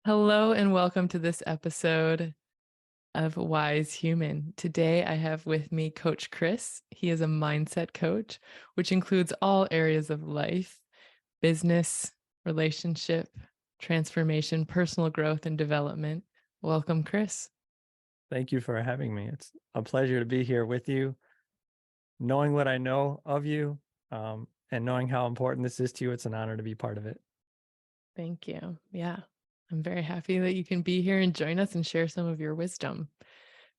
Hello and welcome to this episode of Wise Human. Today I have with me Coach Chris. He is a mindset coach, which includes all areas of life, business, relationship, transformation, personal growth, and development. Welcome, Chris. Thank you for having me. It's a pleasure to be here with you. Knowing what I know of you, and knowing how important this is to you, it's an honor to be part of it. Thank you. Yeah, I'm very happy that you can be here and join us and share some of your wisdom.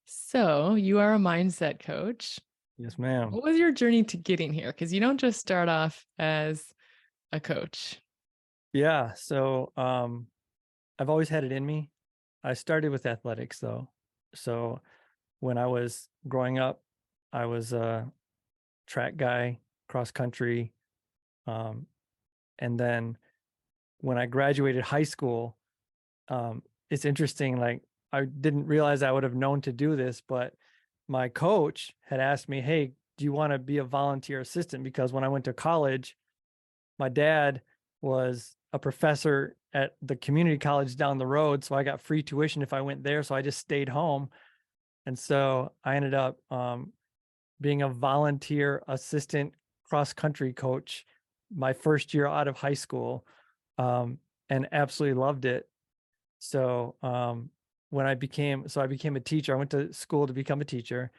So, you are a mindset coach. Yes, ma'am. What was your journey to getting here? Because you don't just start off as a coach. Yeah. I've always had it in me. I started with athletics though. So when I was growing up, I was a track guy, cross country. Um, and then when I graduated high school, it's interesting. Like I didn't realize I would have known to do this, but my coach had asked me, "Hey, do you want to be a volunteer assistant?" Because when I went to college, my dad was a professor at the community college down the road, so I got free tuition if I went there. So I just stayed home, and so I ended up being a volunteer assistant cross country coach my first year out of high school, and absolutely loved it. So I became a teacher. I went to school to become a teacher,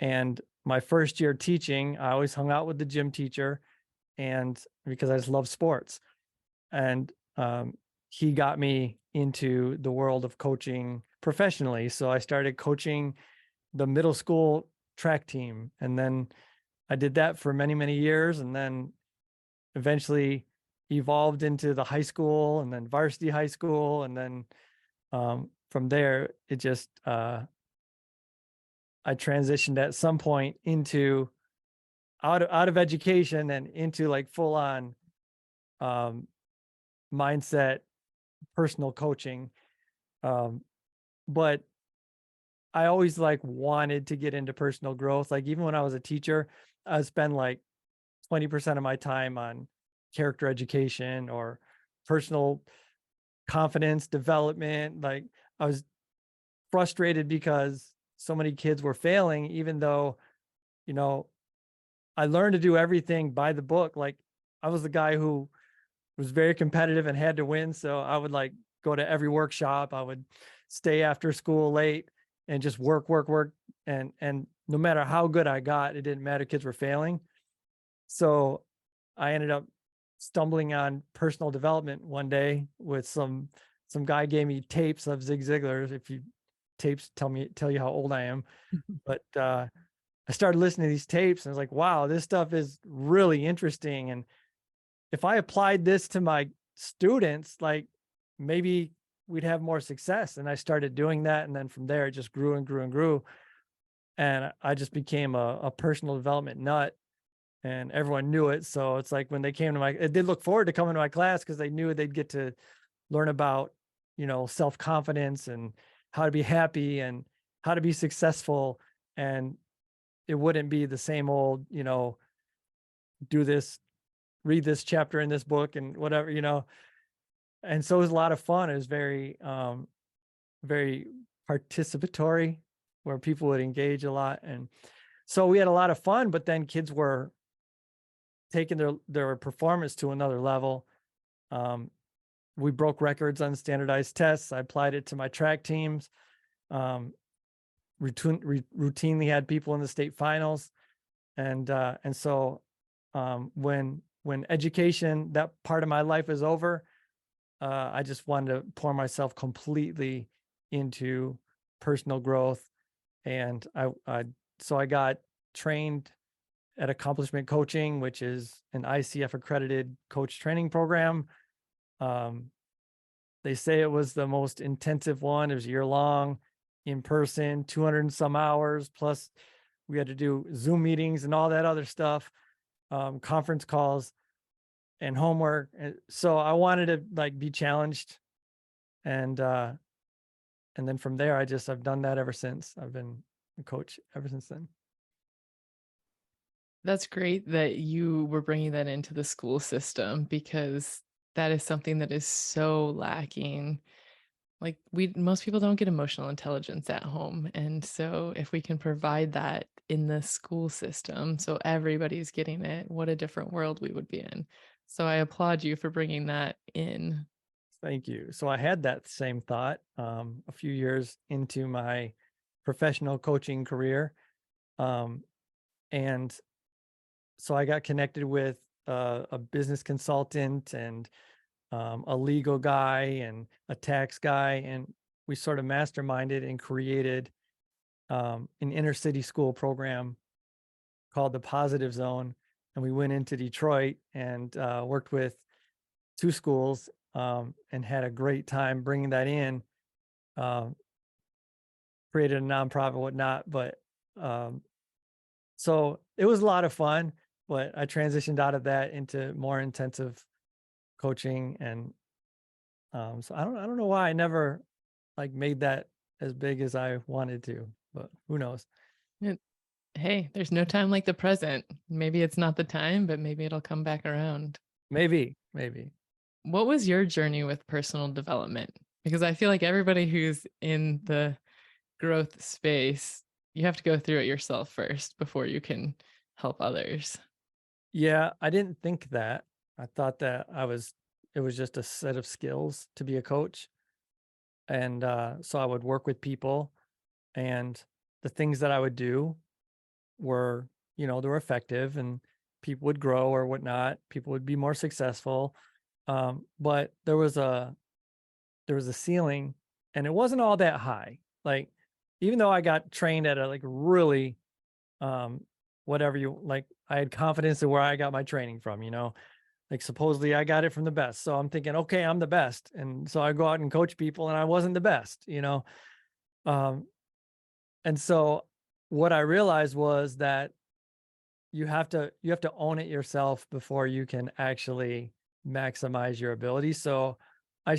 and my first year teaching, I always hung out with the gym teacher, and because I just love sports, and he got me into the world of coaching professionally. So I started coaching the middle school track team, and then I did that for many, many years, and then eventually evolved into the high school and then varsity high school, and then from there it just I transitioned at some point into out of education and into like full on um, mindset personal coaching. Um, but I always like wanted to get into personal growth. Like even when I was a teacher, I spend like 20% of my time on character education or personal confidence development. Like I was frustrated because so many kids were failing, even though, you know, I learned to do everything by the book. Like I was the guy who was very competitive and had to win. So I would like go to every workshop. I would stay after school late and just work, work, work. And no matter how good I got, it didn't matter. Kids were failing. So I ended up stumbling on personal development one day with some guy gave me tapes of Zig Ziglar's. If you tapes tell you how old I am. But I started listening to these tapes and I was like, wow, this stuff is really interesting. And if I applied this to my students, like maybe we'd have more success. And I started doing that. And then from there, it just grew and grew and grew. And I just became a personal development nut, and everyone knew it. So it's like when they came to they did look forward to coming to my class because they knew they'd get to learn about, self-confidence and how to be happy and how to be successful. And it wouldn't be the same old, do this, read this chapter in this book and whatever. And so it was a lot of fun. It was very participatory, where people would engage a lot. And so we had a lot of fun, but then kids were taking their performance to another level. Um, we broke records on standardized tests. I applied it to my track teams. Um, routinely had people in the state finals, and so when education, that part of my life is over, I just wanted to pour myself completely into personal growth, and so I got trained at Accomplishment Coaching, which is an ICF accredited coach training program. Um, they say it was the most intensive one. It was a year long, in person, 200 and some hours. Plus, we had to do Zoom meetings and all that other stuff, conference calls and homework. So I wanted to like be challenged, and then from there, I've done that ever since. I've been a coach ever since then. That's great that you were bringing that into the school system because that is something that is so lacking Like we most people don't get emotional intelligence at home. And so if we can provide that in the school system so everybody's getting it, what a different world we would be in. So I applaud you for bringing that in. Thank you. So I had that same thought a few years into my professional coaching career. Um, and so I got connected with a business consultant and a legal guy and a tax guy. And we sort of masterminded and created an inner city school program called the Positive Zone. And we went into Detroit and worked with two schools and had a great time bringing that in. Um, Created a nonprofit, whatnot. But um, so it was a lot of fun. But I transitioned out of that into more intensive coaching, and so I don't know why I never like made that as big as I wanted to, but who knows? And hey, there's no time like the present. Maybe it's not the time, but maybe it'll come back around. Maybe. What was your journey with personal development? Because I feel like everybody who's in the growth space, you have to go through it yourself first before you can help others. Yeah, I didn't think that. I thought that it was just a set of skills to be a coach. And so I would work with people, and the things that I would do were, they were effective, and people would grow or whatnot. People would be more successful. But there was a ceiling, and it wasn't all that high. Like, even though I got trained at a like really um whatever you like, I had confidence in where I got my training from, like supposedly I got it from the best. So I'm thinking, okay, I'm the best. And so I go out and coach people and I wasn't the best. Um and so what I realized was that you have to own it yourself before you can actually maximize your ability. So I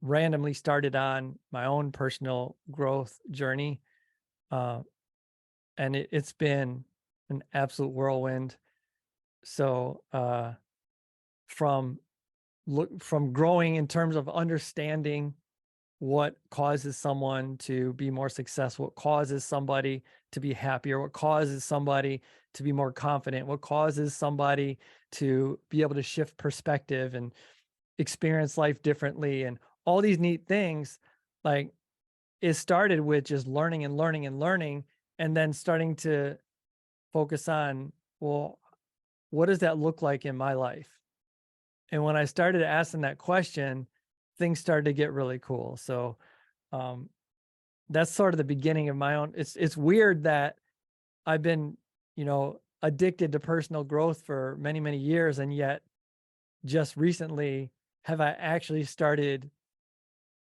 randomly started on my own personal growth journey. Uh, and it's been an absolute whirlwind. So from from growing in terms of understanding what causes someone to be more successful, what causes somebody to be happier, what causes somebody to be more confident, what causes somebody to be able to shift perspective and experience life differently, and all these neat things. Like, it started with just learning and learning and learning, and then starting to focus on, well, what does that look like in my life? And when I started asking that question, things started to get really cool. So um, that's sort of the beginning of my own. It's weird that I've been, addicted to personal growth for many, many years, and yet just recently have I actually started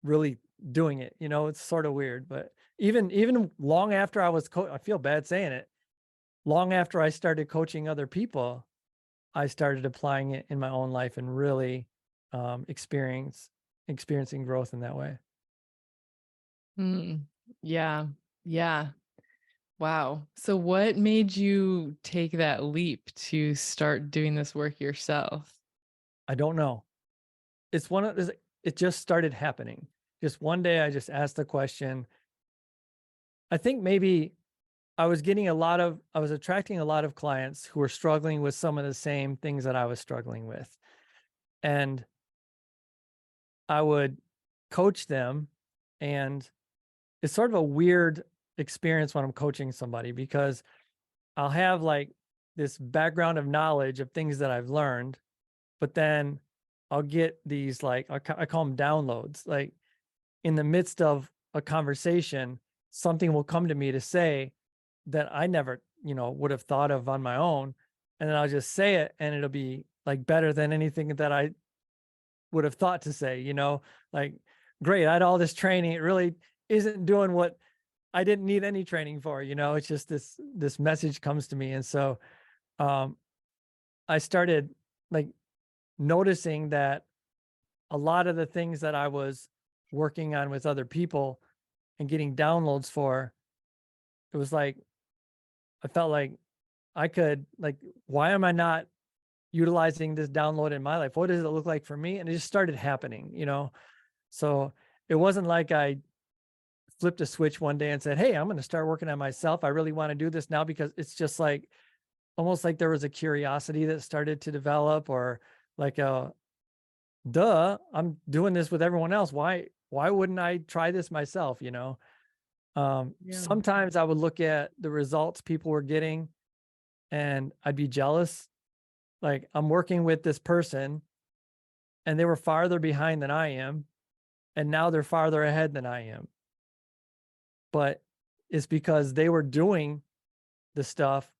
really doing it. It's sort of weird, but even long after I feel bad saying it, long after I started coaching other people, I started applying it in my own life and really experiencing growth in that way. Mm, yeah. Yeah. Wow. So what made you take that leap to start doing this work yourself? I don't know. It's one of it just started happening. Just one day I just asked the question. I think maybe I was attracting a lot of clients who were struggling with some of the same things that I was struggling with. And I would coach them, and it's sort of a weird experience when I'm coaching somebody, because I'll have like this background of knowledge of things that I've learned, but then I'll get these like I call them downloads. Like, in the midst of a conversation, something will come to me to say that I never, would have thought of on my own, and then I'll just say it, and it'll be like better than anything that I would have thought to say. Like, great, I had all this training. It really isn't doing what I didn't need any training for. It's just this message comes to me. And so um I started like noticing that a lot of the things that I was working on with other people and getting downloads for, it was like I felt like I could like, why am I not utilizing this download in my life? What does it look like for me? And it just started happening. So it wasn't like I flipped a switch one day and said, "Hey, I'm going to start working on myself. I really want to do this now," because it's just like almost like there was a curiosity that started to develop, or like a duh, I'm doing this with everyone else. Why wouldn't I try this myself, you know? Yeah. Sometimes I would look at the results people were getting and I'd be jealous. Like, I'm working with this person and they were farther behind than I am, and now they're farther ahead than I am. But it's because they were doing the stuff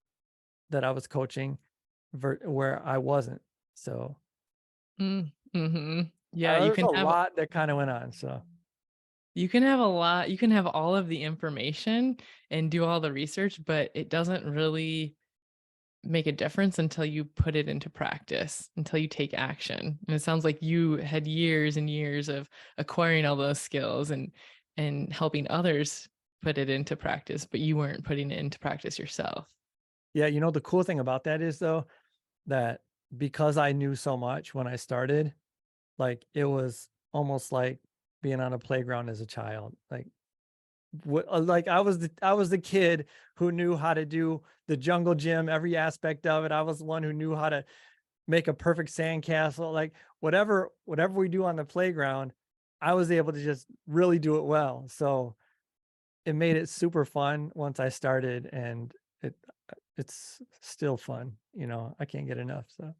that I was coaching where I wasn't. So Mhm. Yeah, you there's can a have lot that kind of went on. So you can have a lot you can have all of the information and do all the research, but it doesn't really make a difference until you put it into practice, until you take action. And it sounds like you had years and years of acquiring all those skills and helping others put it into practice, but you weren't putting it into practice yourself. yeah, you know, the cool thing about that is though, that because I knew so much when I started, like it was almost like being on a playground as a child. Like like I was the kid who knew how to do the jungle gym, every aspect of it. I was the one who knew how to make a perfect sandcastle. Like whatever we do on the playground, I was able to just really do it well. So it made it super fun once I started, and it it's still fun. You know, I can't get enough. So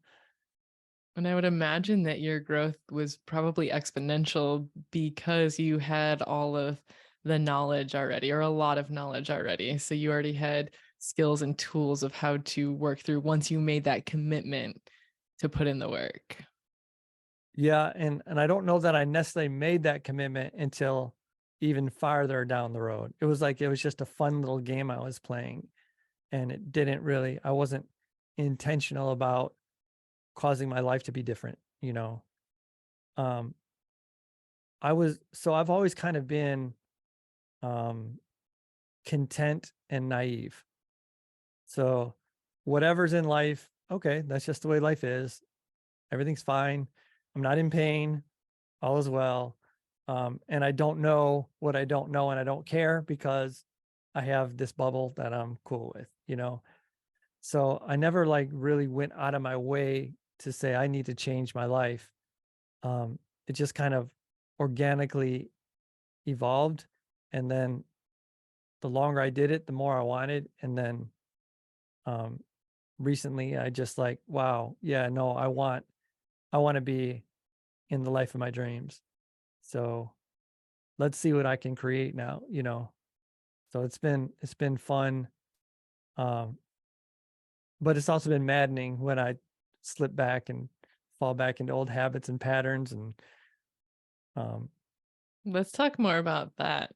And I would imagine that your growth was probably exponential because you had all of the knowledge already, or a lot of knowledge already. So you already had skills and tools of how to work through once you made that commitment to put in the work. yeah, and I don't know that I necessarily made that commitment until even farther down the road. It was like it was just a fun little game I was playing, and it didn't really I wasn't intentional about causing my life to be different, you know. Um I've always kind of been um content and naive. So whatever's in life, okay, that's just the way life is. Everything's fine. I'm not in pain. All is well. And I don't know what I don't know, and I don't care because I have this bubble that I'm cool with, you know? So I never like really went out of my way to say I need to change my life. It just kind of organically evolved. And then the longer I did it, the more I wanted. And then um, recently I just like, wow, yeah, no, I want to be in the life of my dreams. So let's see what I can create now, you know. So it's been fun. Um, but it's also been maddening when I slip back and fall back into old habits and patterns. And um, Let's talk more about that.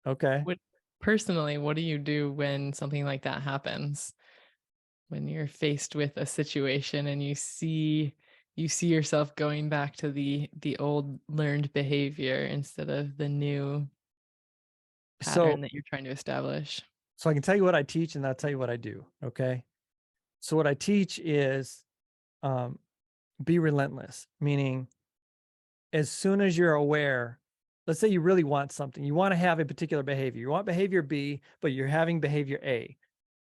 okay. What personally, what do you do when something like that happens? When you're faced with a situation and you see yourself going back to the old learned behavior instead of the new So pattern that you're trying to establish. so I can tell you what I teach and I'll tell you what I do. Okay. So what I teach is um, be relentless, meaning as soon as you're aware, let's say you really want something, you want to have a particular behavior, you want behavior B, but you're having behavior A.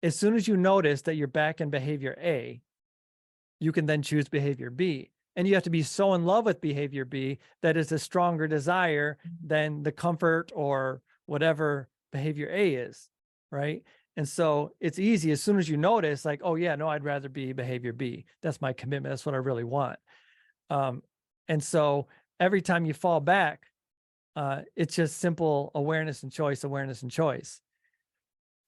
As soon as you notice that you're back in behavior A, you can then choose behavior B. And you have to be so in love with behavior B that it's a stronger desire than the comfort or whatever behavior A is, right? And so it's easy as soon as you notice, like, oh, yeah, no, I'd rather be behavior B. That's my commitment. That's what I really want. Um, and so every time you fall back, it's just simple awareness and choice, awareness and choice.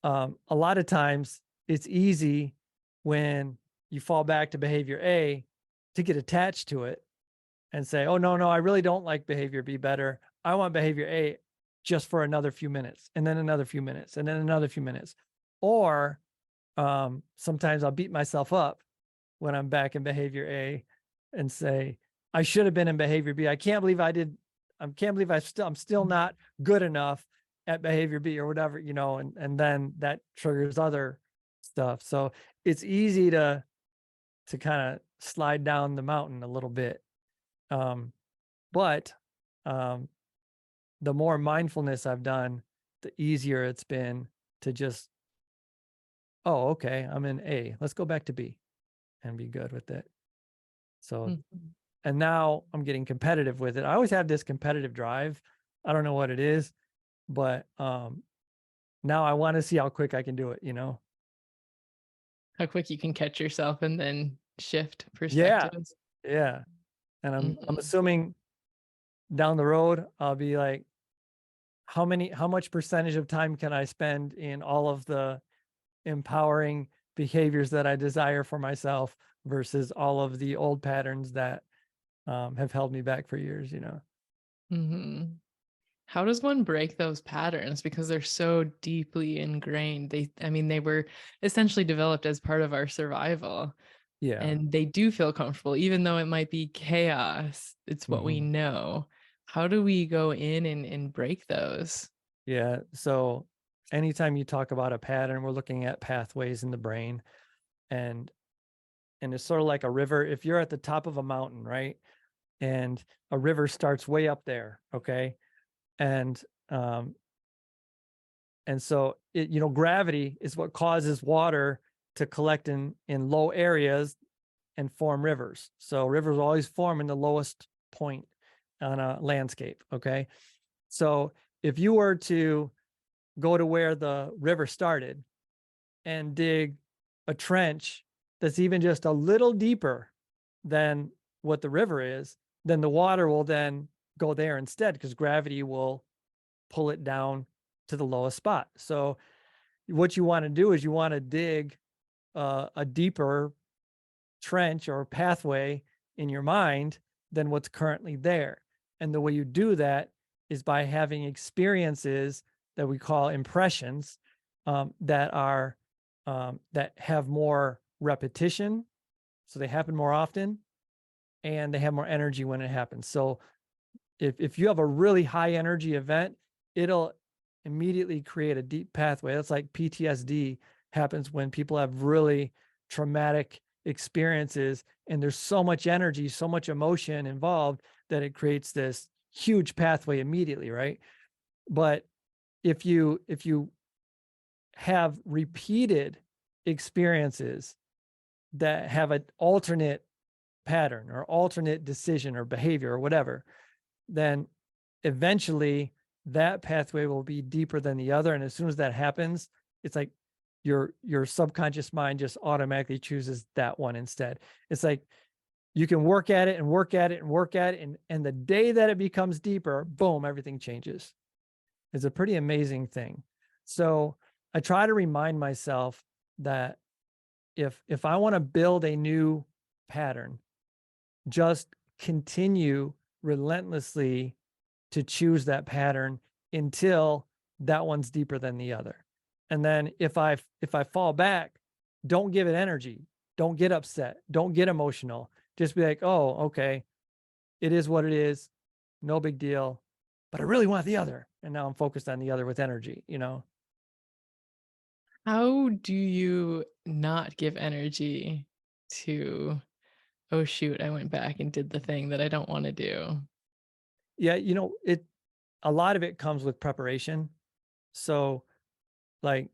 A lot of times it's easy when you fall back to behavior A to get attached to it and say, oh, no, no, I really don't like behavior B better. I want behavior A just for another few minutes, and then another few minutes, and then another few minutes. Or sometimes I'll beat myself up when I'm back in behavior A and say, I should have been in behavior B. I can't believe I did. I can't believe I'm still not good enough at behavior B or whatever, you know, and then that triggers other stuff. So it's easy to kind of slide down the mountain a little bit. Um, but um, the more mindfulness I've done, the easier it's been to just, oh, okay, I'm in A. Let's go back to B and be good with it. So, Mhm. and now I'm getting competitive with it. I always have this competitive drive. I don't know what it is, but now I want to see how quick I can do it, you know? How quick you can catch yourself and then shift Yeah. perspectives. Yeah. And I'm Mhm. assuming down the road, I'll be like, how much percentage of time can I spend in all of the empowering behaviors that I desire for myself versus all of the old patterns that have held me back for years, you know? Mhm. How does one break those patterns because they're so deeply ingrained? I mean, they were essentially developed as part of our survival, Yeah. and they do feel comfortable even though it might be chaos. It's what we Hmm. know. How do we go in and break those? Yeah. So anytime you talk about a pattern, we're looking at pathways in the brain, and it's sort of like a river. If you're at the top of a mountain, right? And a river starts way up there, okay? And um so it, gravity is what causes water to collect in low areas and form rivers. So rivers always form in the lowest point on a landscape, okay? So if you were to go to where the river started and dig a trench that's even just a little deeper than what the river is, then the water will then go there instead because gravity will pull it down to the lowest spot. So what you want to do is you want to dig a deeper trench or pathway in your mind than what's currently there. And the way you do that is by having experiences that we call impressions, that are that have more repetition, so they happen more often, and they have more energy when it happens. So if you have a really high energy event, it'll immediately create a deep pathway. That's like PTSD happens when people have really traumatic experiences and there's so much energy, so much emotion involved that it creates this huge pathway immediately, right? But if you have repeated experiences that have an alternate pattern or alternate decision or behavior or whatever, then eventually that pathway will be deeper than the other. And as soon as that happens, it's like your subconscious mind just automatically chooses that one instead. It's like you can work at it and work at it and work at it. And the day that it becomes deeper, boom, everything changes. It's a pretty amazing thing. So I try to remind myself that if I want to build a new pattern, just continue relentlessly to choose that pattern until that one's deeper than the other. And then if I fall back, don't give it energy. Don't get upset. Don't get emotional. Just be like, "Oh, okay. It is what it is. No big deal. But I really want the other." And now I'm focused on the other with energy, you know? How do you not give energy to, "Oh, shoot, I went back and did the thing that I don't wanna do?" Yeah, a lot of it comes with preparation. So, like,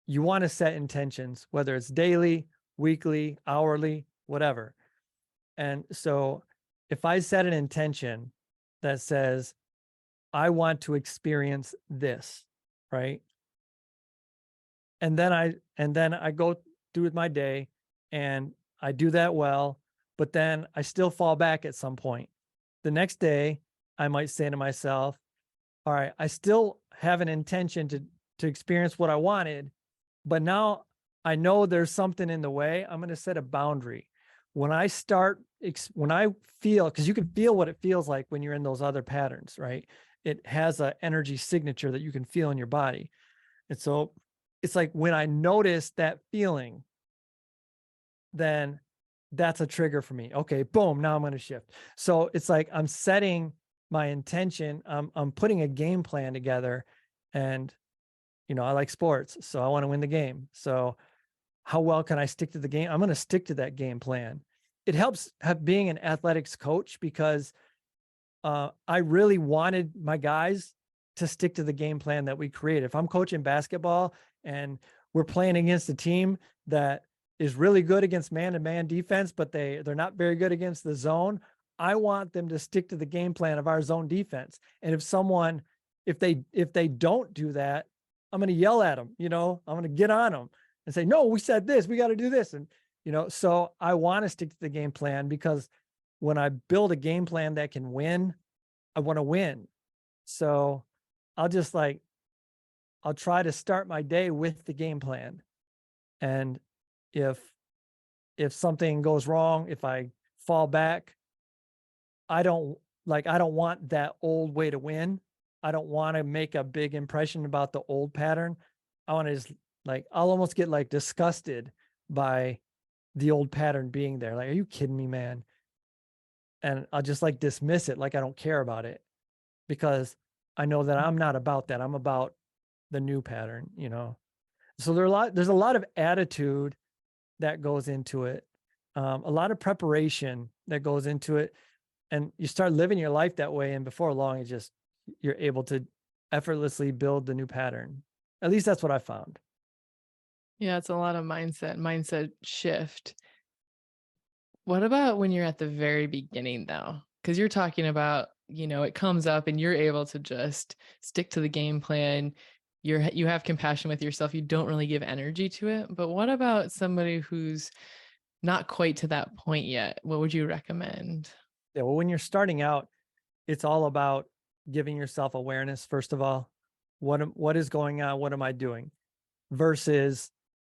you want to set intentions, whether it's daily, weekly, hourly, whatever. And so if I set an intention that says, I want to experience this, right? And then I go through with my day and I do that well, but then I still fall back at some point. The next day, I might say to myself, all right, I still have an intention to experience what I wanted, but now I know there's something in the way. I'm going to set a boundary. When I start, when I feel, because you can feel what it feels like when you're in those other patterns, right? It has an energy signature that you can feel in your body. And so it's like when I notice that feeling, then that's a trigger for me. Okay, boom, now I'm going to shift. So it's like I'm setting my intention. I'm putting a game plan together, and I like sports, so I want to win the game. So how well can I stick to the game? I'm going to stick to that game plan. It helps being an athletics coach because I really wanted my guys to stick to the game plan that we create. If I'm coaching basketball and we're playing against a team that is really good against man-to-man defense, but they're not very good against the zone, I want them to stick to the game plan of our zone defense. And if they don't do that, I'm going to yell at them, I'm going to get on them and say, no, we said this, we got to do this. And, so I want to stick to the game plan, because when I build a game plan that can win, I want to win. So I'll try to start my day with the game plan. And if something goes wrong, if I fall back, I don't want that old way to win. I don't want to make a big impression about the old pattern. I want to just I'll almost get disgusted by the old pattern being there. Like, are you kidding me, man? And I'll just dismiss it. Like I don't care about it, because I know that I'm not about that. I'm about the new pattern, So there's a lot of attitude that goes into it. A lot of preparation that goes into it. And you start living your life that way. And before long, you're able to effortlessly build the new pattern. At least that's what I found. Yeah, it's a lot of mindset shift. What about when you're at the very beginning though? Because you're talking about, it comes up and you're able to just stick to the game plan. You have compassion with yourself. You don't really give energy to it. But what about somebody who's not quite to that point yet? What would you recommend? Yeah, well, when you're starting out, it's all about giving yourself awareness, first of all. What is going on? What am I doing? Versus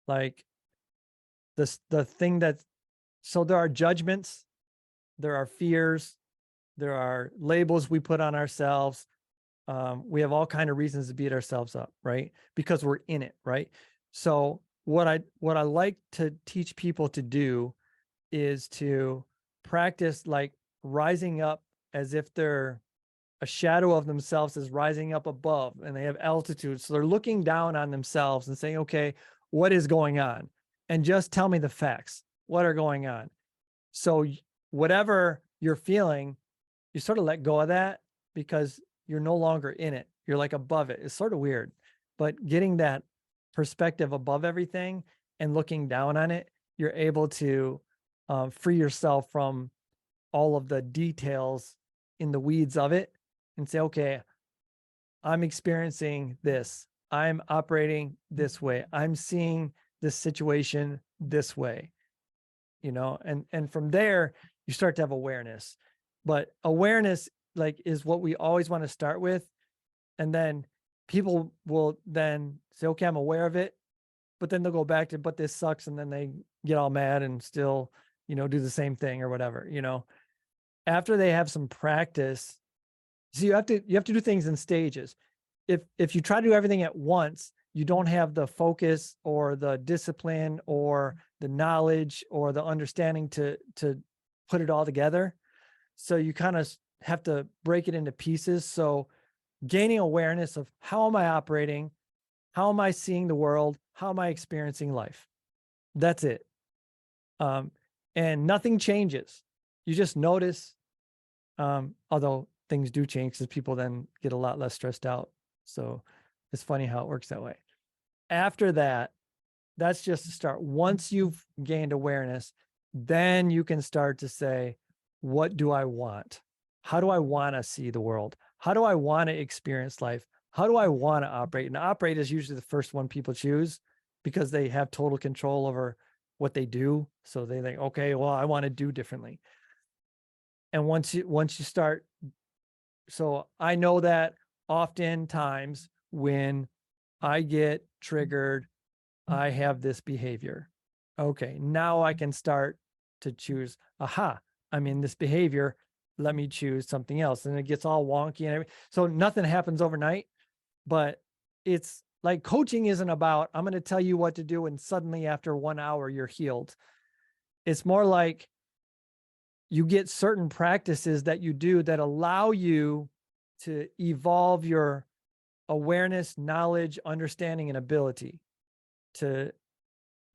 the thing so there are judgments, there are fears, there are labels we put on ourselves. We have all kind of reasons to beat ourselves up, right? Because we're in it, right? So what I like to teach people to do is to practice rising up as if they're a shadow of themselves is rising up above, and they have altitude. So they're looking down on themselves and saying, okay, what is going on? And just tell me the facts. What are going on? So whatever you're feeling, you sort of let go of that, because you're no longer in it. You're above it. It's sort of weird, but getting that perspective above everything and looking down on it, you're able to free yourself from all of the details in the weeds of it and say, okay, I'm experiencing this. I'm operating this way. I'm seeing this situation this way, and from there, you start to have awareness. But awareness is what we always want to start with. And then people will then say, okay, I'm aware of it, but then they'll go back to, but this sucks. And then they get all mad and still, do the same thing or whatever, after they have some practice. So you have to do things in stages. If you try to do everything at once, you don't have the focus or the discipline or the knowledge or the understanding to put it all together. So you kind of have to break it into pieces. So gaining awareness of how am I operating? How am I seeing the world? How am I experiencing life? That's it. And nothing changes. You just notice, although things do change because people then get a lot less stressed out. So it's funny how it works that way. After that, that's just to start. Once you've gained awareness, then you can start to say, what do I want? How do I want to see the world? How do I want to experience life? How do I want to operate? And operate is usually the first one people choose, because they have total control over what they do. So they think, okay, well, I want to do differently. And once you start, so I know that oftentimes when I get triggered, I have this behavior. Okay, now I can start to choose, aha, I'm in this behavior. Let me choose something else. And it gets all wonky and everything. So nothing happens overnight, but it's like coaching isn't about, I'm going to tell you what to do, and suddenly after 1 hour, you're healed. It's more like you get certain practices that you do that allow you to evolve your awareness, knowledge, understanding, and ability to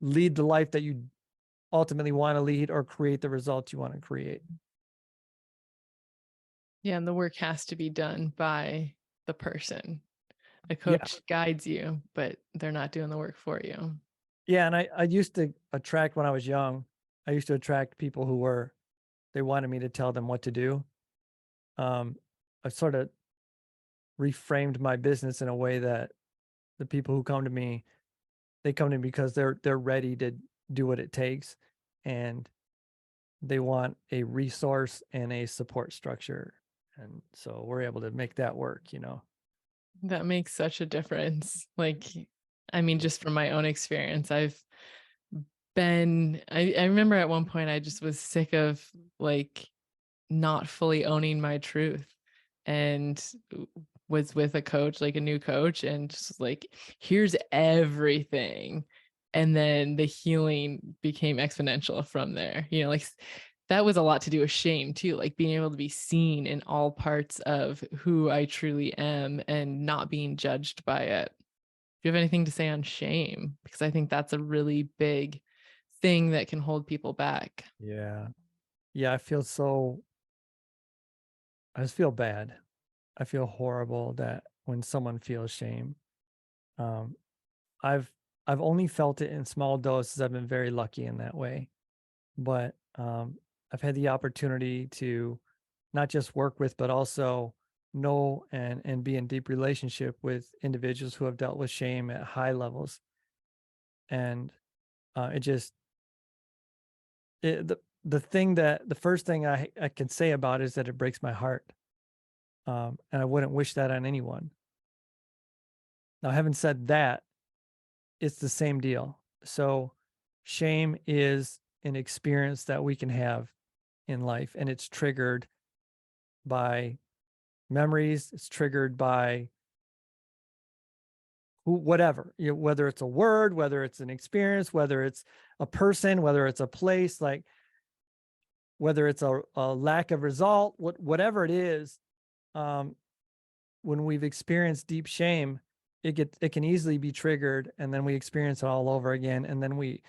lead the life that you ultimately want to lead, or create the results you want to create. Yeah, and the work has to be done by the person. A Yeah. coach guides you, but they're not doing the work for you. Yeah. And I used to attract when I was young, I used to attract people who were, they wanted me to tell them what to do. Um, I sort of reframed my business in a way that the people who come to me, they come to me because they're ready to do what it takes, and they want a resource and a support structure. And so we're able to make that work, you know. That makes such a difference. Like, I mean, just from my own experience, I remember at one point I just was sick of like not fully owning my truth, and was with a coach, like a new coach, and just like, here's everything. And then the healing became exponential from there. Like that was a lot to do with shame too, like being able to be seen in all parts of who I truly am and not being judged by it. Do you have anything to say on shame? Because I think that's a really big thing that can hold people back. Yeah. Yeah. I just feel bad. I feel horrible that when someone feels shame. Um, I've I've only felt it in small doses. I've been very lucky in that way. But I've had the opportunity to not just work with, but also know and be in deep relationship with individuals who have dealt with shame at high levels. And it just the thing that the first thing I can say about it is that it breaks my heart. And I wouldn't wish that on anyone. Now, having said that, it's the same deal. So shame is an experience that we can have in life, and it's triggered by memories. It's triggered by whatever, whether it's a word, whether it's an experience, whether it's a person, whether it's a place, like whether it's a lack of result, whatever it is. Um, when we've experienced deep shame, it can easily be triggered, and then we experience it all over again, and then we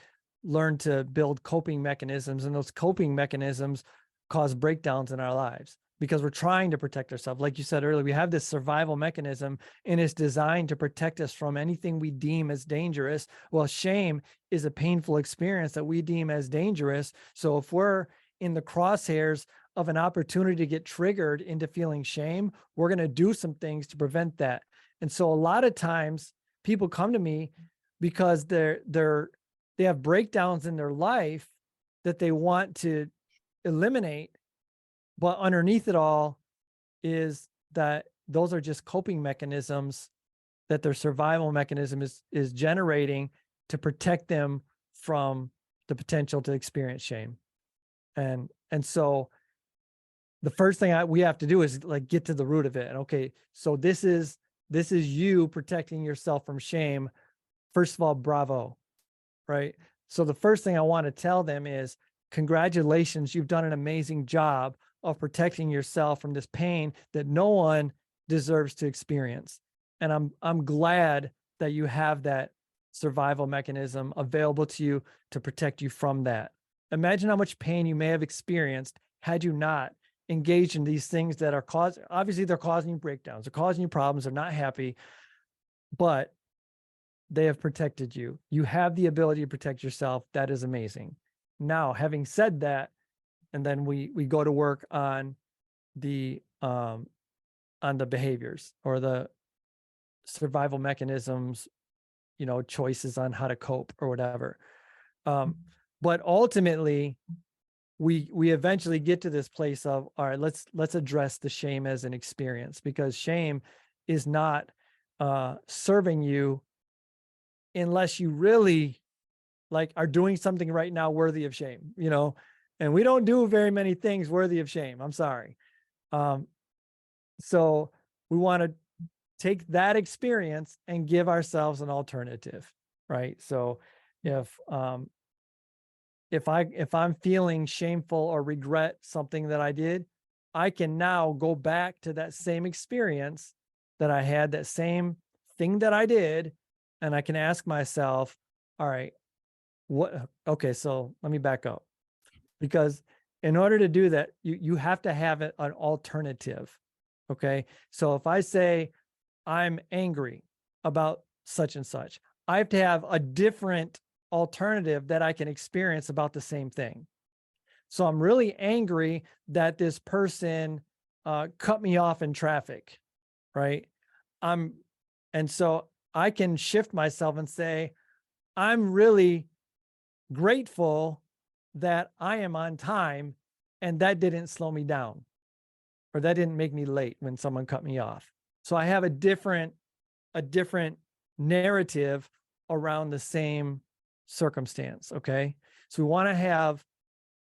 learn to build coping mechanisms, and those coping mechanisms cause breakdowns in our lives because we're trying to protect ourselves. Like you said earlier, we have this survival mechanism, and it's designed to protect us from anything we deem as dangerous. Well, shame is a painful experience that we deem as dangerous. So if we're in the crosshairs of an opportunity to get triggered into feeling shame, we're going to do some things to prevent that. And so a lot of times people come to me because they have breakdowns in their life that they want to eliminate, but underneath it all is that those are just coping mechanisms that their survival mechanism is generating to protect them from the potential to experience shame. And so the first thing we have to do is like get to the root of it. And okay, so this is you protecting yourself from shame. First of all, bravo, right? So the first thing I want to tell them is congratulations, you've done an amazing job of protecting yourself from this pain that no one deserves to experience. And I'm glad that you have that survival mechanism available to you to protect you from that. Imagine how much pain you may have experienced had you not engaged in these things that are obviously they're causing you breakdowns, they're causing you problems, they're not happy, but they have protected you. You have the ability to protect yourself. That is amazing. Now, having said that, and then we go to work on the behaviors or the survival mechanisms, choices on how to cope or whatever. But ultimately, we eventually get to this place of, all right, let's address the shame as an experience, because shame is not serving you unless you really like are doing something right now worthy of shame, and we don't do very many things worthy of shame. I'm sorry. So we want to take that experience and give ourselves an alternative, right? So if I'm feeling shameful or regret something that I did, I can now go back to that same experience that I had, that same thing that I did, and I can ask myself, all right, okay, so let me back up, because in order to do that, you have to have an alternative. Okay. So if I say, I'm angry about such and such. I have to have a different alternative that I can experience about the same thing. So I'm really angry that this person cut me off in traffic, right? I'm, and so I can shift myself and say, I'm really grateful that I am on time and that didn't slow me down or that didn't make me late when someone cut me off. So I have a different narrative around the same circumstance, okay? So we want to have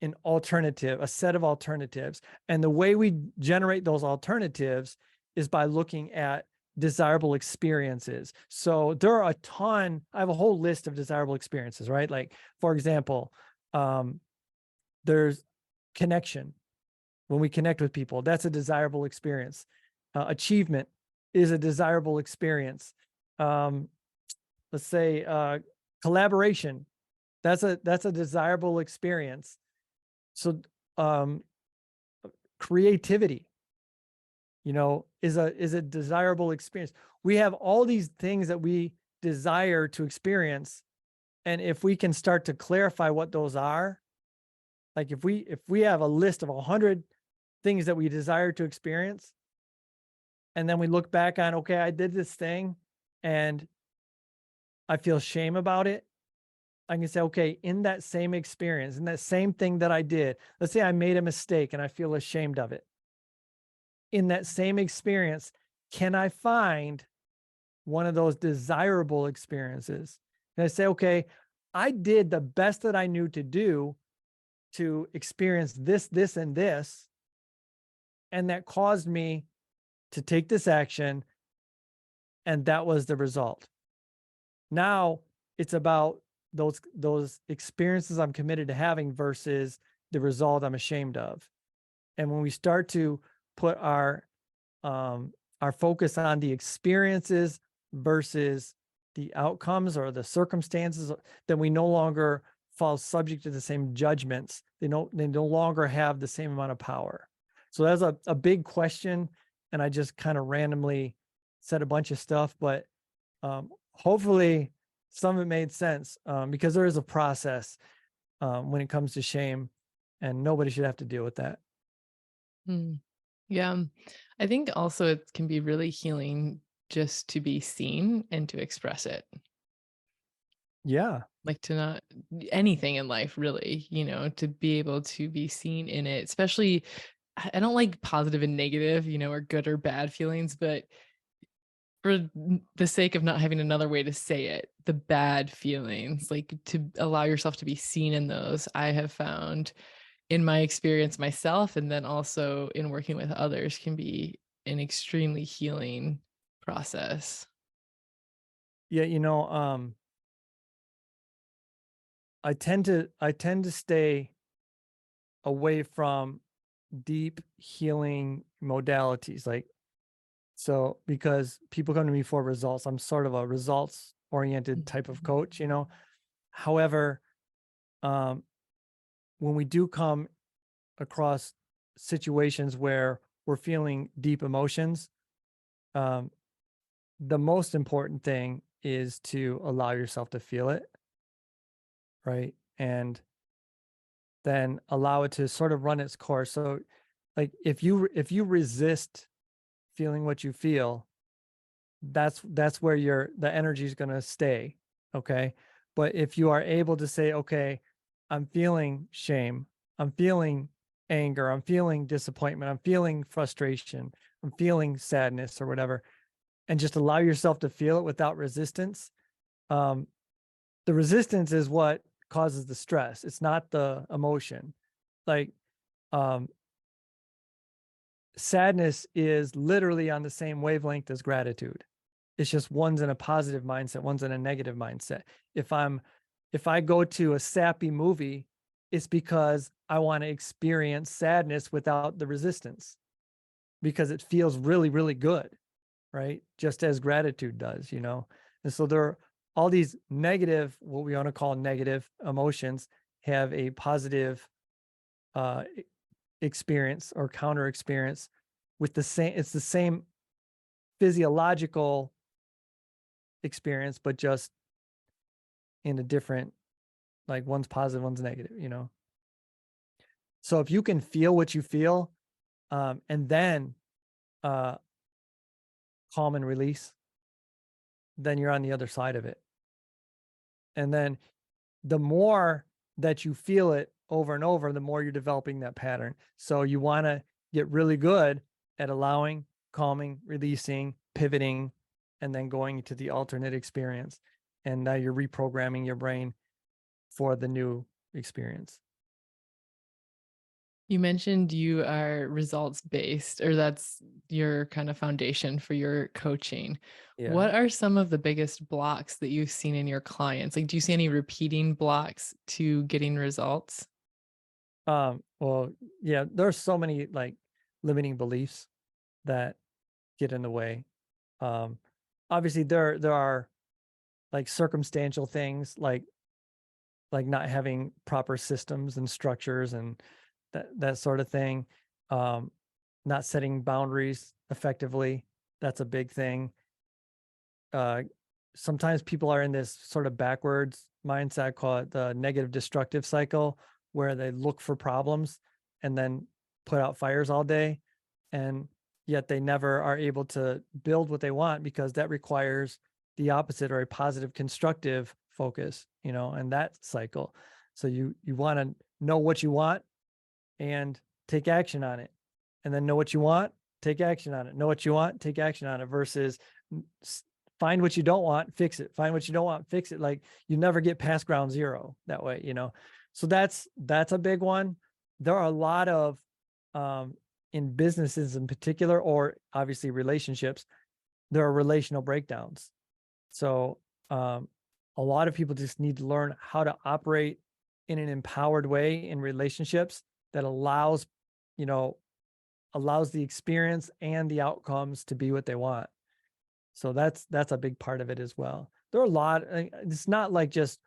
an alternative, a set of alternatives. And the way we generate those alternatives is by looking at desirable experiences. So there are a ton, I have a whole list of desirable experiences, right? Like, for example, there's connection. When we connect with people, that's a desirable experience. Achievement is a desirable experience. Um, let's say collaboration, that's a desirable experience. So um, creativity, is a desirable experience. We have all these things that we desire to experience, and if we can start to clarify what those are, like if we have a list of 100 things that we desire to experience, and then we look back on, okay, I did this thing and I feel shame about it. I can say, okay, in that same experience, in that same thing that I did, let's say I made a mistake and I feel ashamed of it. In that same experience, can I find one of those desirable experiences? And I say, okay, I did the best that I knew to do to experience this, this, and this. And that caused me to take this action. And that was the result. Now it's about those experiences I'm committed to having versus the result I'm ashamed of. And when we start to put our focus on the experiences versus the outcomes or the circumstances, then we no longer fall subject to the same judgments. They no longer have the same amount of power. So that's a big question. And I just kind of randomly said a bunch of stuff, but hopefully some of it made sense, because there is a process when it comes to shame, and nobody should have to deal with that. Mm. Yeah. I think also it can be really healing just to be seen and to express it. Yeah. Like to not anything in life really, to be able to be seen in it, especially I don't like positive and negative, or good or bad feelings, but for the sake of not having another way to say it, the bad feelings, like to allow yourself to be seen in those, I have found in my experience myself and then also in working with others can be an extremely healing process. Yeah, I tend to stay away from deep healing modalities, like, so because people come to me for results. I'm sort of a results oriented type of Mhm. coach. However, um when we do come across situations where we're feeling deep emotions, um the most important thing is to allow yourself to feel it, right? And then allow it to sort of run its course. So like if you resist feeling what you feel, that's where the energy is going to stay, okay? But if you are able to say, okay, I'm feeling shame, I'm feeling anger, I'm feeling disappointment, I'm feeling frustration, I'm feeling sadness or whatever, and just allow yourself to feel it without resistance. um the resistance is what causes the stress. It's not the emotion. Like, um sadness is literally on the same wavelength as gratitude. It's just one's in a positive mindset, one's in a negative mindset. If I go to a sappy movie, it's because I want to experience sadness without the resistance, because it feels really, really good, right? Just as gratitude does. And so there are all these negative, what we want to call negative emotions, have a positive experience or counter experience with the same, it's the same physiological experience, but just in a different, like one's positive, one's negative, you know? So if you can feel what you feel, and then uh, calm and release, then you're on the other side of it. And then the more that you feel it over and over, the more you're developing that pattern. So you want to get really good at allowing, calming, releasing, pivoting, and then going to the alternate experience. And now you're reprogramming your brain for the new experience. You mentioned you are results based, or that's your kind of foundation for your coaching. Yeah. What are some of the biggest blocks that you've seen in your clients? Like, do you see any repeating blocks to getting results? Well, yeah, there's so many like limiting beliefs that get in the way. Um, Obviously there are like circumstantial things like not having proper systems and structures and that sort of thing. Um, Not setting boundaries effectively. That's a big thing. Uh, Sometimes people are in this sort of backwards mindset, call it the negative destructive cycle, where they look for problems and then put out fires all day. And yet they never are able to build what they want because that requires the opposite or a positive constructive focus, you know, and that cycle. So you want to know what you want and take action on it. And then know what you want, take action on it. Know what you want, take action on it versus find what you don't want, fix it. Find what you don't want, fix it. Like you never get past ground zero that way, you know. So that's a big one. There are a lot of in businesses in particular, or obviously relationships, there are relational breakdowns. So a lot of people just need to learn how to operate in an empowered way in relationships that allows, you know, allows the experience and the outcomes to be what they want. So that's a big part of it as well. There are a lot, it's not like just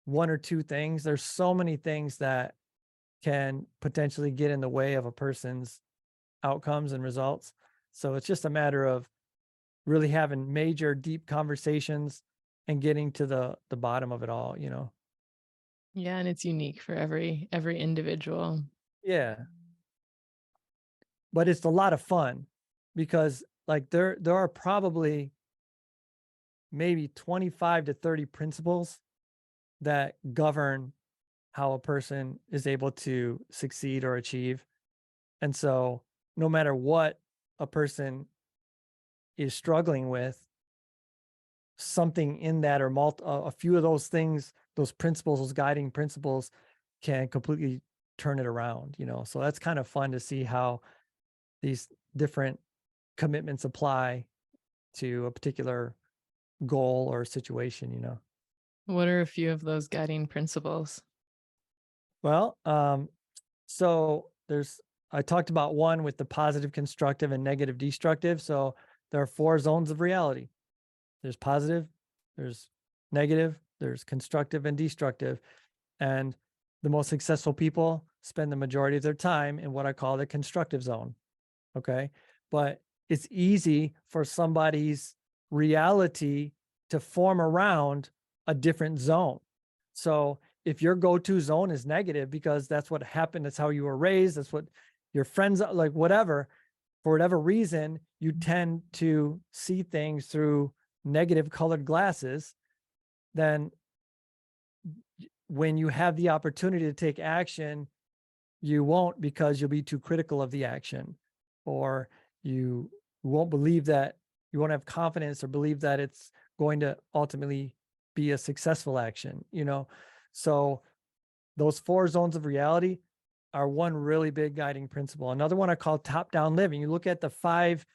one or two things. There's so many things that can potentially get in the way of a person's outcomes and results. So it's just a matter of really having major deep conversations and getting to the bottom of it all, you know. Yeah, and it's unique for every individual. Yeah, but it's a lot of fun because like there are probably maybe 25 to 30 principles that govern how a person is able to succeed or achieve. And so no matter what a person is struggling with, something in that or a few of those things, those principles, those guiding principles can completely turn it around, you know. So that's kind of fun to see how these different commitments apply to a particular goal or situation, you know. What are a few of those guiding principles? Well, so there's I talked about one with the positive constructive and negative destructive. So there are four zones of reality. There's positive, there's negative, there's constructive and destructive. And the most successful people spend the majority of their time in what I call the constructive zone. Okay. But it's easy for somebody's reality to form around a different zone. So if your go-to zone is negative because that's what happened, that's how you were raised, that's what your friends like, whatever, for whatever reason, you tend to see things through negative colored glasses, then when you have the opportunity to take action, you won't because you'll be too critical of the action, or you won't believe that, you won't have confidence or believe that it's going to ultimately be a successful action, you know? So those four zones of reality are one really big guiding principle. Another one I call top down living. You look at the five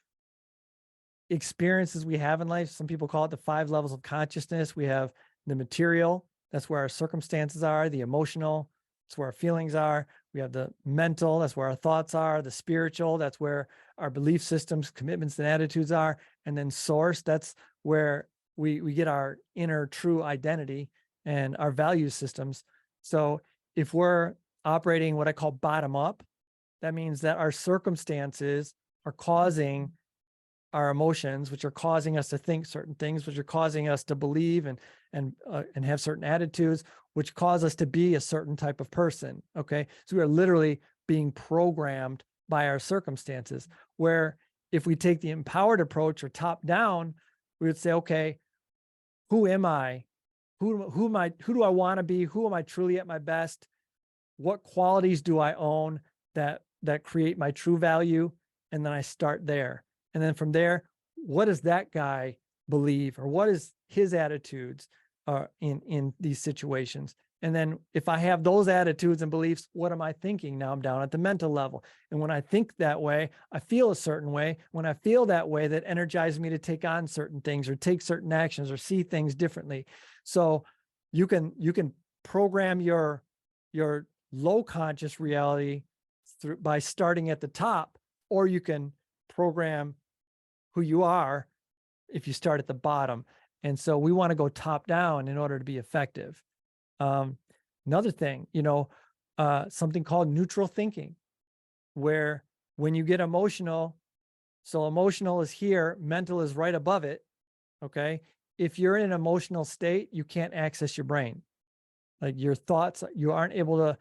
experiences we have in life. Some people call it the five levels of consciousness. We have the material, that's where our circumstances are, the emotional, that's where our feelings are. We have the mental, that's where our thoughts are, the spiritual, that's where our belief systems, commitments, and attitudes are. And then source, that's where we get our inner true identity and our value systems. So if we're operating what I call bottom up, that means that our circumstances are causing our emotions, which are causing us to think certain things, which are causing us to believe and have certain attitudes, which cause us to be a certain type of person. Okay, so we are literally being programmed by our circumstances. Where if we take the empowered approach or top down, we would say, okay, who am I? Who am I? Who do I want to be? Who am I truly at my best? What qualities do I own that create my true value? And then I start there. And then from there, what does that guy believe, or what is his attitudes in these situations? And then if I have those attitudes and beliefs, what am I thinking? Now I'm down at the mental level. And when I think that way, I feel a certain way. When I feel that way, that energizes me to take on certain things or take certain actions or see things differently. So you can program your low conscious reality by starting at the top, or you can program who you are if you start at the bottom. And so we want to go top down in order to be effective. Um, Another thing, something called neutral thinking, where when you get emotional, so emotional is here, mental is right above it. Okay. If you're in an emotional state, you can't access your brain. Like your thoughts, you aren't able to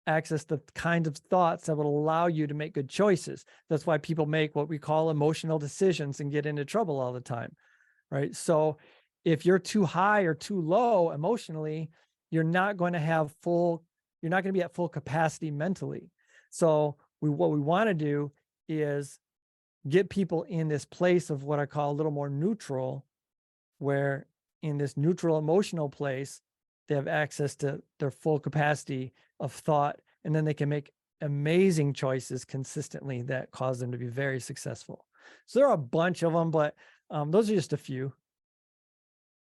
access the kinds of thoughts that would allow you to make good choices. That's why people make what we call emotional decisions and get into trouble all the time, right? So if you're too high or too low emotionally, you're not going to you're not going to be at full capacity mentally. So what we want to do is get people in this place of what I call a little more neutral, where in this neutral emotional place, they have access to their full capacity of thought, and then they can make amazing choices consistently that cause them to be very successful. So there are a bunch of them, but those are just a few.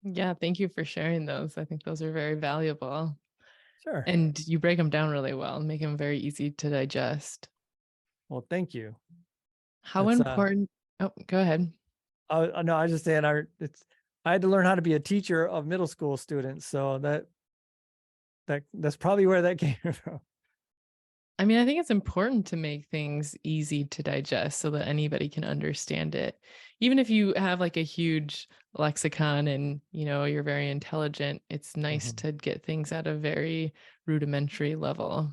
Yeah, thank you for sharing those. I think those are very valuable. Sure. And you break them down really well and make them very easy to digest. Well, thank you. How It's important Oh, go ahead. no, I was just saying, I had to learn how to be a teacher of middle school students, so that's probably where that came from. I mean, I think it's important to make things easy to digest so that anybody can understand it. Even if you have like a huge lexicon and, you're very intelligent, it's nice Mhm. to get things at a very rudimentary level.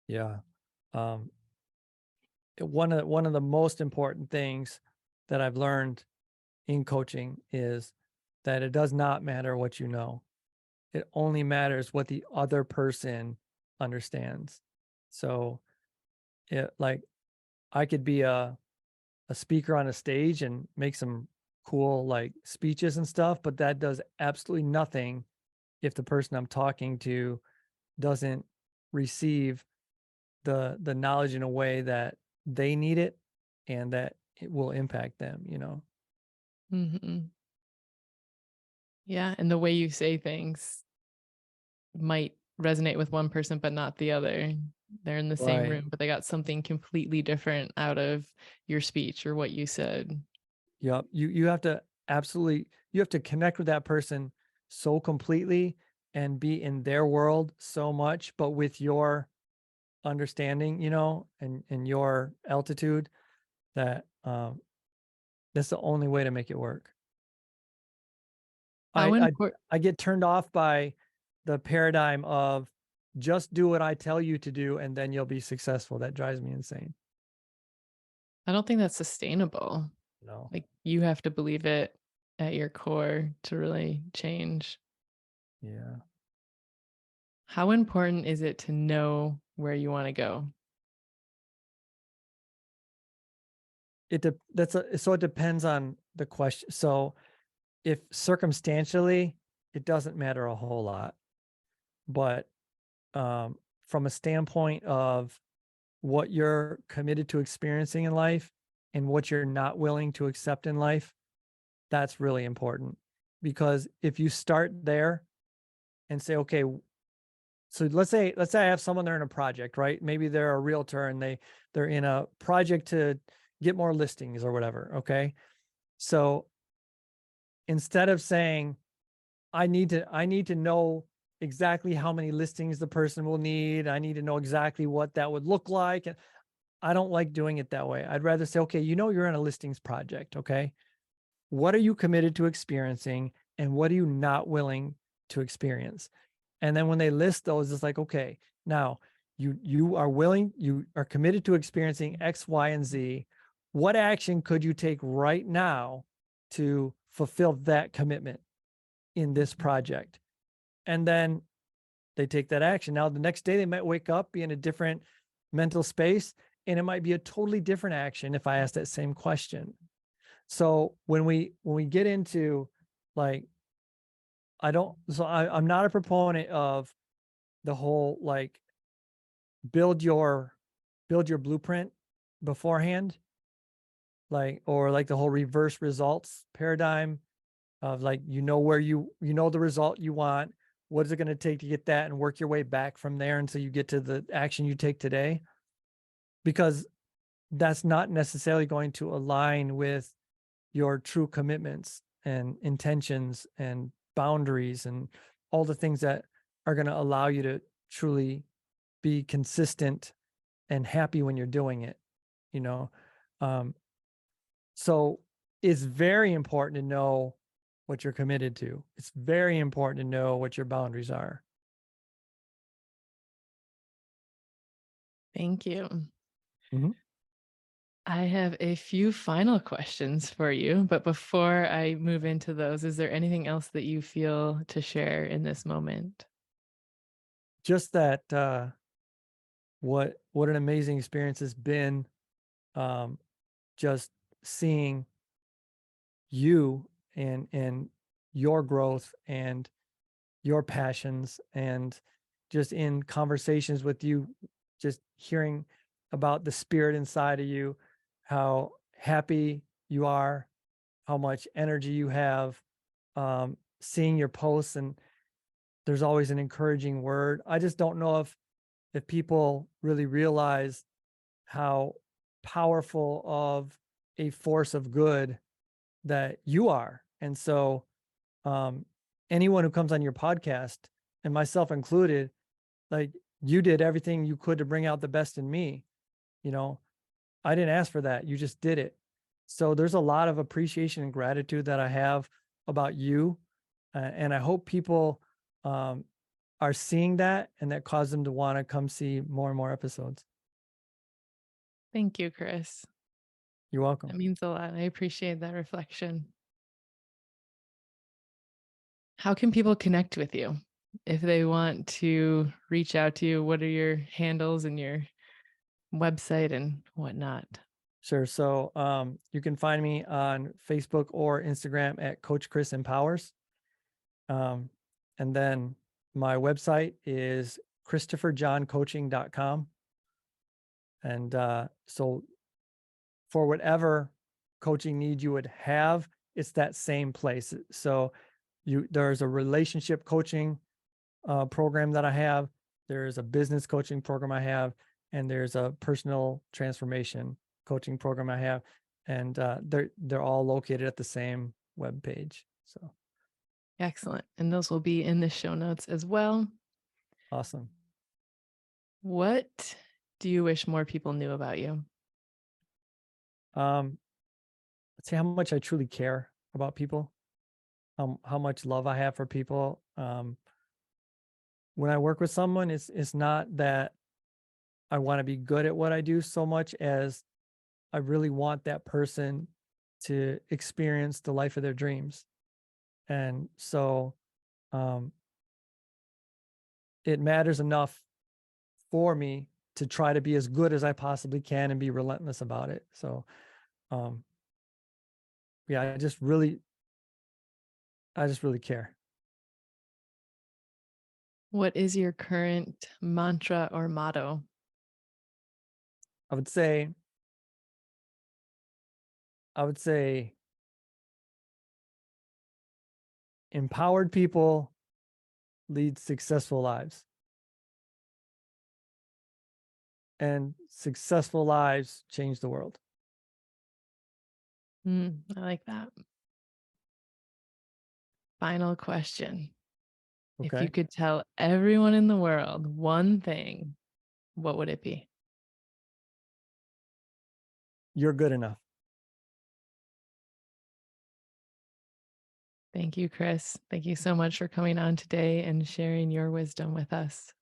Yeah. Um, one of the most important things that I've learned in coaching is that it does not matter what you know. It only matters what the other person understands. So like I could be a speaker on a stage and make some cool like speeches and stuff, but that does absolutely nothing if the person I'm talking to doesn't receive the knowledge in a way that they need it and that it will impact them. Mhm. Yeah, and the way you say things might resonate with one person but not the other. They're in the same Right. room, but they got something completely different out of your speech or what you said. Yep. You have to connect with that person so completely and be in their world so much, but with your understanding, and your altitude, that that's the only way to make it work. How I I important I get turned off by the paradigm of just do what I tell you to do and then you'll be successful. That drives me insane. I don't think that's sustainable. No. Like, you have to believe it at your core to really change. Yeah. How important is it to know where you wanna go? So it depends on the question. So if circumstantially, it doesn't matter a whole lot, but from a standpoint of what you're committed to experiencing in life and what you're not willing to accept in life, that's really important. Because if you start there and say, okay, so let's say I have someone, they're in a project, right? Maybe they're a realtor and they're in a project to get more listings or whatever. Okay. So instead of saying, I need to know exactly how many listings the person will need, I need to know exactly what that would look like. I don't like doing it that way. I'd rather say, okay, you're in a listings project. Okay. What are you committed to experiencing and what are you not willing to experience? And then when they list those, it's like, okay, now you are committed to experiencing X, Y, and Z. What action could you take right now to fulfill that commitment in this project? And then they take that action. Now the next day they might wake up, be in a different mental space, and it might be a totally different action if I ask that same question. So when we get into like, I'm not a proponent of the whole like build your build your blueprint beforehand, like, or like the whole reverse results paradigm of like, where you know the result you want, what is it going to take to get that, and work your way back from there until you get to the action you take today, because that's not necessarily going to align with your true commitments and intentions and boundaries and all the things that are going to allow you to truly be consistent and happy when you're doing it, you know? Um, so it's very important to know what you're committed to. It's very important to know what your boundaries are. Thank you. Mhm. I have a few final questions for you, but before I move into those, is there anything else that you feel to share in this moment? Just that, what an amazing experience has been, um, just seeing you and your growth and your passions, and just in conversations with you, just hearing about the spirit inside of you, how happy you are, how much energy you have, seeing your posts, and there's always an encouraging word. I just don't know if people really realize how powerful of a force of good that you are. And so, um, anyone who comes on your podcast, and myself included, like, you did everything you could to bring out the best in me. You know, I didn't ask for that. You just did it. So there's a lot of appreciation and gratitude that I have about you. And I hope people, um, are seeing that, and that cause them to want to come see more and more episodes. Thank you, Chris. You're welcome. That means a lot. I appreciate that reflection. How can people connect with you if they want to reach out to you? What are your handles and your website and whatnot? Sure. So you can find me on Facebook or Instagram at Coach Chris Empowers. Um, and then my website is christopherjohncoaching.com. And so for whatever coaching need you would have, it's that same place. So there's a relationship coaching program that I have, there's a business coaching program I have, and there's a personal transformation coaching program I have, and they're all located at the same web page. So Excellent. And those will be in the show notes as well. awesome. What do you wish more people knew about you? Um, let's see how much I truly care about people, how much love I have for people. When I work with someone, it's not that I want to be good at what I do so much as I really want that person to experience the life of their dreams. And so, um, it matters enough for me to try to be as good as I possibly can and be relentless about it. So, um, yeah, I just really care. What is your current mantra or motto? I would say, I would say empowered people lead successful lives, and successful lives change the world. I like that. Final question. If you Okay. could tell everyone in the world one thing, what would it be? you're good enough. Thank you, Chris. Thank you so much for coming on today and sharing your wisdom with us.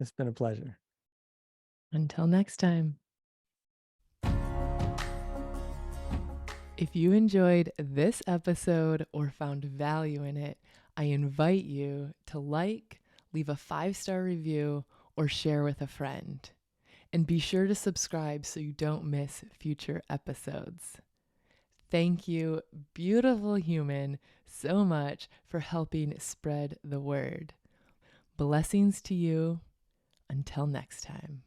It's been a pleasure. Until next time. If you enjoyed this episode or found value in it, I invite you to leave a 5-star review, or share with a friend. And be sure to subscribe so you don't miss future episodes. Thank you, beautiful human, so much for helping spread the word. Blessings to you. Until next time.